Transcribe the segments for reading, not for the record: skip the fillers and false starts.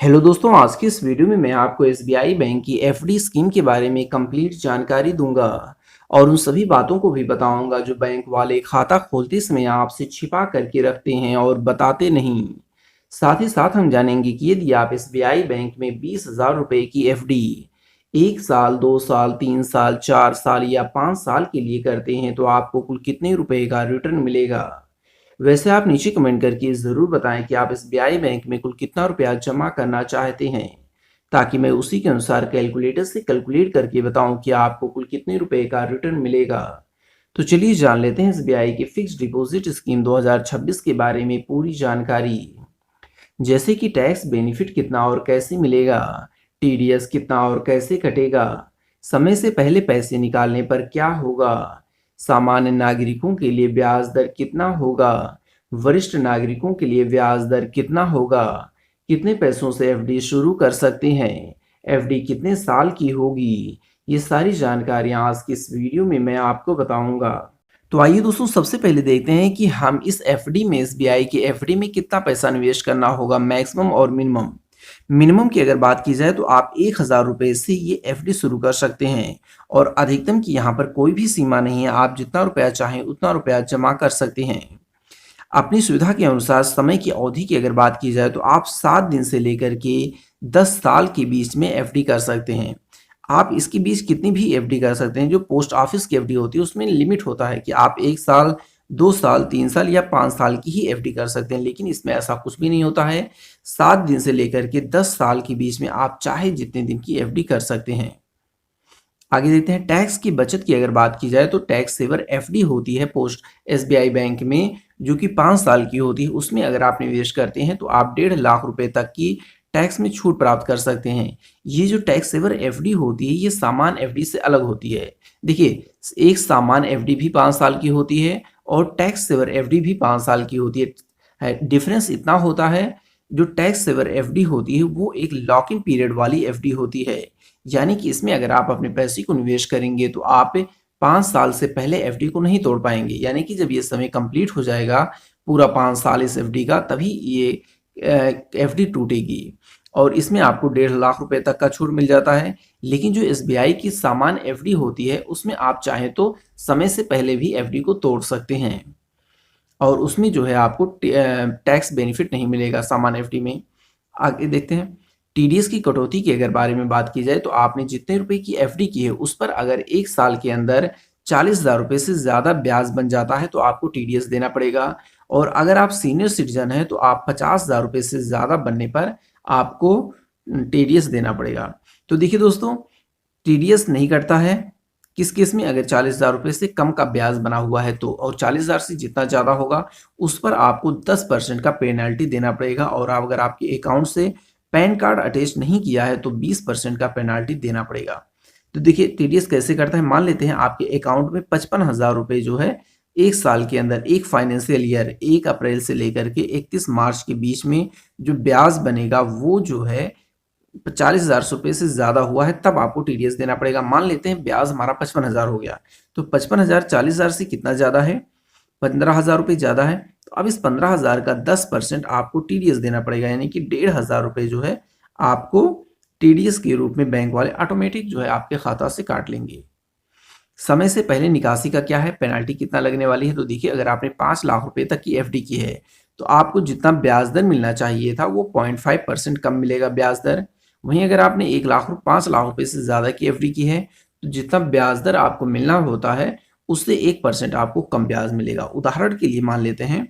Hello दोस्तों, आज की इस वीडियो में मैं आपको एसबीआई बैंक की एफडी स्कीम के बारे में कंप्लीट जानकारी दूंगा और उन सभी बातों को भी बताऊंगा जो बैंक वाले खाता खोलते समय आपसे छिपा करके रखते हैं और बताते नहीं। साथ ही साथ हम जानेंगे कि यदि आप एसबीआई बैंक में 20,000 रुपए की एफडी 1 साल, 2 साल, 3 साल, 4 साल या 5 साल के लिए करते हैं तो आपको कुल कितने रुपए का रिटर्न मिलेगा। वैसे आप नीचे कमेंट करके ज़रूर बताएं कि आप एसबीआई बैंक में कुल कितना रुपया जमा करना चाहते हैं, ताकि मैं उसी के अनुसार कैलकुलेटर से कैलकुलेट करके बताऊं कि आपको कुल कितने रुपए का रिटर्न मिलेगा। तो चलिए जान लेते हैं एसबीआई की फिक्स्ड डिपॉजिट स्कीम 2026 के बारे में पूरी जानकारी। जैसे कि टैक्स बेनिफिट कितना और कैसे मिलेगा, टीडीएस कितना और कैसे कटेगा, समय से पहले पैसे निकालने पर क्या होगा, सामान्य नागरिकों के लिए ब्याज दर कितना होगा, वरिष्ठ नागरिकों के लिए ब्याज दर कितना होगा, कितने पैसों से एफडी शुरू कर सकते हैं, एफडी कितने साल की होगी, ये सारी जानकारियां आज की इस वीडियो में मैं आपको बताऊंगा। तो आइए दोस्तों, सबसे पहले देखते हैं कि हम इस एफडी में एसबीआई की एफडी में कितना पैसा निवेश करना होगा, मैक्सिमम और मिनिमम। मिनिमम की अगर बात की जाए तो आप 1,000 रुपए से ये एफडी शुरू कर सकते हैं और अधिकतम की यहाँ पर कोई भी सीमा नहीं है, आप जितना रुपया चाहें उतना रुपया जमा कर सकते हैं। अपनी सुविधा के अनुसार समय की अवधि की अगर बात की जाए तो आप 7 दिन से लेकर के 10 साल के बीच में एफडी कर सकते हैं। आप इसके बीच कितनी भी एफडी कर सकते हैं। जो पोस्ट ऑफिस की एफडी होती है उसमें लिमिट होता है कि आप 1 साल, 2 साल, 3 साल या 5 साल की ही एफडी कर सकते हैं, लेकिन इसमें ऐसा कुछ भी नहीं होता है। 7 दिन से लेकर के 10 साल के बीच में आप चाहे जितने दिन की एफडी कर सकते हैं। आगे देखते हैं टैक्स की बचत की अगर बात की जाए तो टैक्स सेवर एफडी होती है पोस्ट एसबीआई बैंक में, जो कि 5 साल की होती है। उसमें अगर आप निवेश करते हैं तो आप 1.5 लाख रुपए तक की टैक्स में छूट प्राप्त कर सकते हैं। ये जो टैक्स सेवर एफडी होती है ये सामान्य एफडी से अलग होती है। देखिए, एक सामान्य एफडी भी 5 साल की होती है और टैक्स सेवर एफडी भी 5 साल की होती है। डिफरेंस इतना होता है, जो टैक्स सेवर एफडी होती है वो एक लॉक इन पीरियड वाली एफडी होती है, यानी कि इसमें अगर आप अपने पैसे को निवेश करेंगे तो आप 5 साल से पहले एफडी को नहीं तोड़ पाएंगे, यानी कि जब ये समय कंप्लीट हो जाएगा पूरा 5 साल इस एफडी का, तभी ये एफडी टूटेगी और इसमें आपको 1.5 लाख रुपए तक का छूट मिल जाता है। लेकिन जो एसबीआई की सामान्य एफडी होती है उसमें आप चाहें तो समय से पहले भी एफडी को तोड़ सकते हैं और उसमें जो है आपको टैक्स बेनिफिट नहीं मिलेगा सामान्य एफडी में। आगे देखते हैं टीडीएस की कटौती के अगर बारे में बात की जाए तो आपने जितने रुपए की एफडी की है उस पर अगर 1 साल के अंदर 40,000 रुपए से ज़्यादा ब्याज बन जाता है तो आपको टीडीएस देना पड़ेगा और अगर आप सीनियर सिटीजन हैं तो आप 50,000 रुपए से ज़्यादा बनने पर आपको टीडीएस देना पड़ेगा। तो देखिए दोस्तों, टीडीएस नहीं कटता है किस केस में, अगर 40,000 रुपए से कम का ब्याज बना हुआ है तो, और 40,000 से जितना ज़्यादा होगा उस पर आपको 10% का पेनल्टी देना पड़ेगा और अगर आपके अकाउंट से पैन कार्ड अटैच नहीं किया है तो 20% का पेनाल्टी देना पड़ेगा। तो देखिए टीडीएस कैसे करता है, मान लेते हैं आपके अकाउंट में 55,000 रुपए जो है 1 साल के अंदर, एक फाइनेंशियल ईयर 1 अप्रैल से लेकर के 31 मार्च के बीच में जो ब्याज बनेगा वो जो है 40,000 रुपये से ज़्यादा हुआ है, तब आपको टीडीएस देना पड़ेगा। मान लेते हैं ब्याज हमारा 55,000 हो गया, तो 55,000 40,000 से कितना ज़्यादा है, 15,000 रुपये ज़्यादा है। तो अब इस 15,000 का 10% आपको टीडीएस देना पड़ेगा, यानी कि 1,500 रुपये जो है आपको टीडीएस के रूप में बैंक वाले ऑटोमेटिक जो है आपके खाता से काट लेंगे। समय से पहले निकासी का क्या है, पेनाल्टी कितना लगने वाली है। तो देखिए, अगर आपने 5 लाख रुपए तक की एफडी की है तो आपको जितना ब्याज दर मिलना चाहिए था वो 0.5% कम मिलेगा ब्याज दर। वहीं अगर आपने 5 लाख रुपए से ज़्यादा की एफडी की है तो जितना ब्याज दर आपको मिलना होता है उससे 1% आपको कम ब्याज मिलेगा। उदाहरण के लिए मान लेते हैं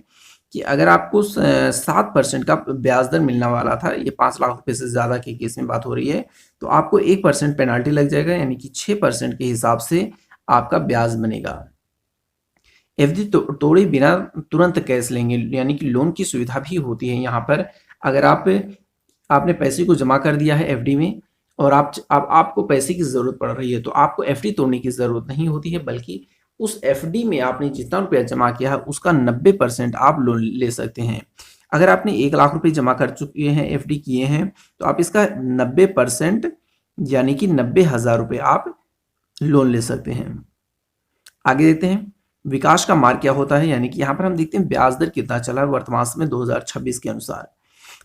कि अगर आपको 7% का ब्याज दर मिलना वाला था, ये 5 लाख रुपए से ज़्यादा के केस में बात हो रही है, तो आपको 1% पेनाल्टी लग जाएगा, यानी कि 6% के हिसाब से आपका ब्याज बनेगा। एफडी तोड़े बिना तुरंत कैश लेंगे, यानी कि लोन की सुविधा भी होती है यहाँ पर। अगर आपने पैसे को जमा कर दिया है एफडी में और आपको पैसे की ज़रूरत पड़ रही है तो आपको एफडी तोड़ने की ज़रूरत नहीं होती है, बल्कि उस एफडी में आपने जितना रुपया जमा किया है उसका 90% आप लोन ले सकते हैं। अगर आपने 1 लाख रुपए जमा कर चुके हैं, एफडी किए हैं, तो आप इसका 90% यानी कि 90,000 रुपये आप लोन ले सकते हैं। आगे देखते हैं विकास का मार्ग क्या होता है, यानी कि यहाँ पर हम देखते हैं ब्याज दर कितना चला है वर्तमान समय 2026 के अनुसार।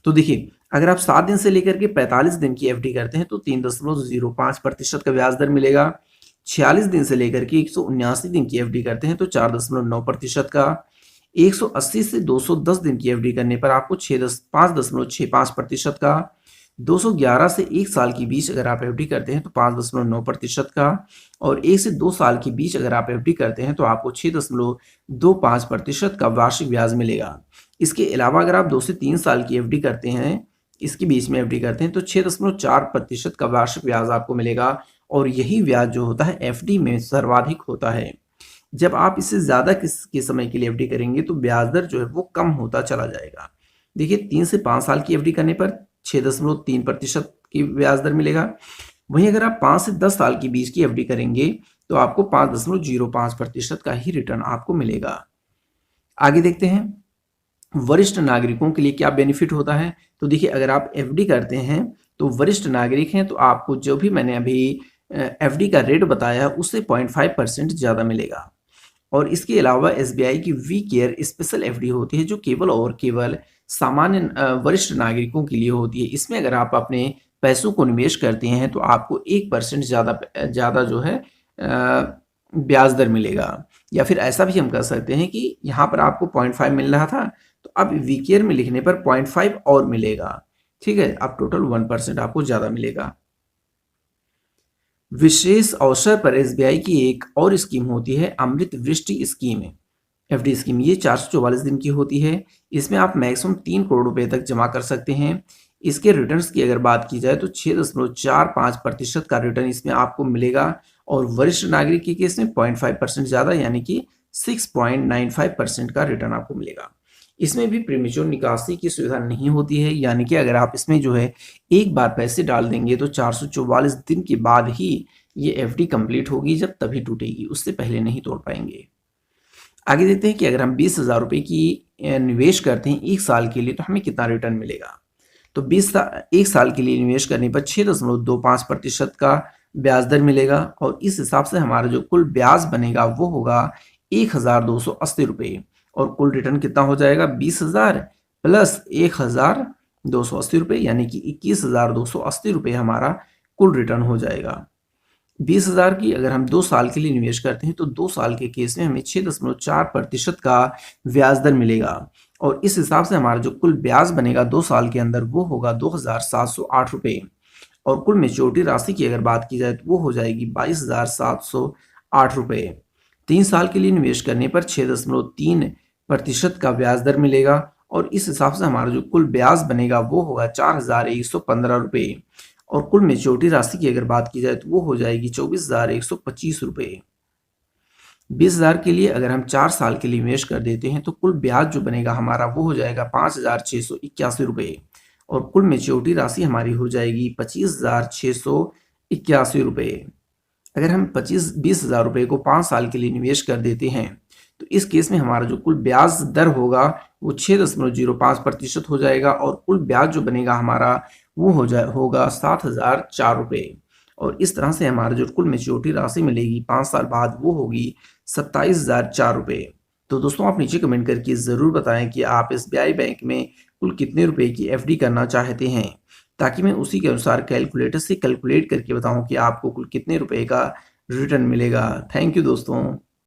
तो देखिए, अगर आप 7 दिन से लेकर के 45 दिन की एफडी करते हैं तो 3.05% का ब्याज दर मिलेगा। 46 दिन से लेकर के 179 दिन की एफडी करते हैं तो 4.9% का। 180 से 210 दिन की एफडी करने पर आपको 5.65% का। 211 से 1 साल के बीच अगर आप एफडी करते हैं तो 5.9% का। और 1 से 2 साल के बीच अगर आप एफडी करते हैं तो आपको 6.25% का वार्षिक ब्याज मिलेगा। इसके अलावा अगर आप 2 से 3 साल की एफडी करते हैं, इसके बीच में एफडी करते हैं तो 6.4% का वार्षिक ब्याज आपको मिलेगा। और यही ब्याज जो होता है एफडी में सर्वाधिक होता है। जब आप इससे ज़्यादा के समय के लिए एफडी करेंगे तो ब्याज दर जो है वो कम होता चला जाएगा। देखिए 3 से 5 साल की एफडी करने पर 6.3% की ब्याज दर मिलेगा। वहीं अगर आप 5 से 10 साल के बीच की एफडी करेंगे तो आपको 5.05% का ही रिटर्न आपको मिलेगा। आगे देखते हैं वरिष्ठ नागरिकों के लिए क्या बेनिफिट होता है। तो देखिए अगर आप एफडी करते हैं तो वरिष्ठ नागरिक हैं तो आपको जो भी मैंने अभी एफडी का रेट बताया उससे 0.5% ज़्यादा मिलेगा। और इसके अलावा एसबीआई की वी केयर स्पेशल एफडी होती है जो केवल और केवल सामान्य वरिष्ठ नागरिकों के लिए होती है। इसमें अगर आप अपने पैसों को निवेश करते हैं तो आपको 1% ज़्यादा जो है ब्याज दर मिलेगा। या फिर ऐसा भी हम कर सकते हैं कि यहाँ पर आपको 0.5 मिल रहा था तो अब वी केयर में लिखने पर 0.5 और मिलेगा। ठीक है, अब टोटल 1% आपको ज़्यादा मिलेगा। विशेष अवसर पर एसबीआई की एक और स्कीम होती है अमृत वृष्टि स्कीम एफडी स्कीम। ये 444 दिन की होती है। इसमें आप मैक्सिमम 3 करोड़ रुपए तक जमा कर सकते हैं। इसके रिटर्न्स की अगर बात की जाए तो 6.45% का रिटर्न इसमें आपको मिलेगा। और वरिष्ठ नागरिक के केस में 0.5% ज़्यादा यानी कि 6.95% का रिटर्न आपको मिलेगा। इसमें भी प्रीमेच्योर निकासी की सुविधा नहीं होती है, यानी कि अगर आप इसमें जो है एक बार पैसे डाल देंगे तो 444 दिन के बाद ही ये एफडी कंप्लीट होगी, जब तभी टूटेगी, उससे पहले नहीं तोड़ पाएंगे। आगे देखते हैं कि अगर हम 20,000 रुपये की निवेश करते हैं 1 साल के लिए तो हमें कितना रिटर्न मिलेगा। तो 1 साल के लिए निवेश करने पर 6.25% का ब्याज दर मिलेगा। और इस हिसाब से हमारा जो कुल ब्याज बनेगा वो होगा 1,280 रुपये। और कुल रिटर्न कितना हो जाएगा 20,000 प्लस 1,280 रुपये यानी कि 21,280 रुपये हमारा कुल रिटर्न हो जाएगा। 20,000 की अगर हम 2 साल के लिए निवेश करते हैं तो 2 साल के केस में हमें 6.4% का ब्याज दर मिलेगा। और इस हिसाब से हमारा जो कुल ब्याज बनेगा 2 साल के अंदर वो होगा 2,708 रुपये। और कुल मेच्योरिटी राशि की अगर बात की जाए तो वो हो जाएगी 22,708 रुपये। 3 साल के लिए निवेश करने पर 6.3% का ब्याज दर मिलेगा। और इस हिसाब से हमारा जो कुल ब्याज बनेगा वो होगा 4,115 रुपये। और कुल मेच्योरिटी राशि की अगर बात की जाए तो वो हो जाएगी 24,125 रुपये। 20,000 के लिए अगर हम 4 साल के लिए निवेश कर देते हैं तो कुल ब्याज जो बनेगा हमारा वो हो जाएगा 5,681 रुपये। और कुल मेच्योरिटी राशि हमारी हो जाएगी 25,681 रुपये। अगर हम 20,000 रुपये को 5 साल के लिए निवेश कर देते हैं तो इस केस में हमारा जो कुल ब्याज दर होगा वो 6.05% हो जाएगा। और कुल ब्याज जो बनेगा हमारा वो होगा 7,004 रुपये। और इस तरह से हमारा जो कुल मेच्योरिटी राशि मिलेगी 5 साल बाद वो होगी 27,004 रुपये। तो दोस्तों आप नीचे कमेंट करके ज़रूर बताएं कि आप एसबीआई बैंक में कुल कितने रुपए की एफडी करना चाहते हैं, ताकि मैं उसी के अनुसार कैलकुलेटर से कैलकुलेट करके बताऊं कि आपको कुल कितने रुपए का रिटर्न मिलेगा। थैंक यू दोस्तों।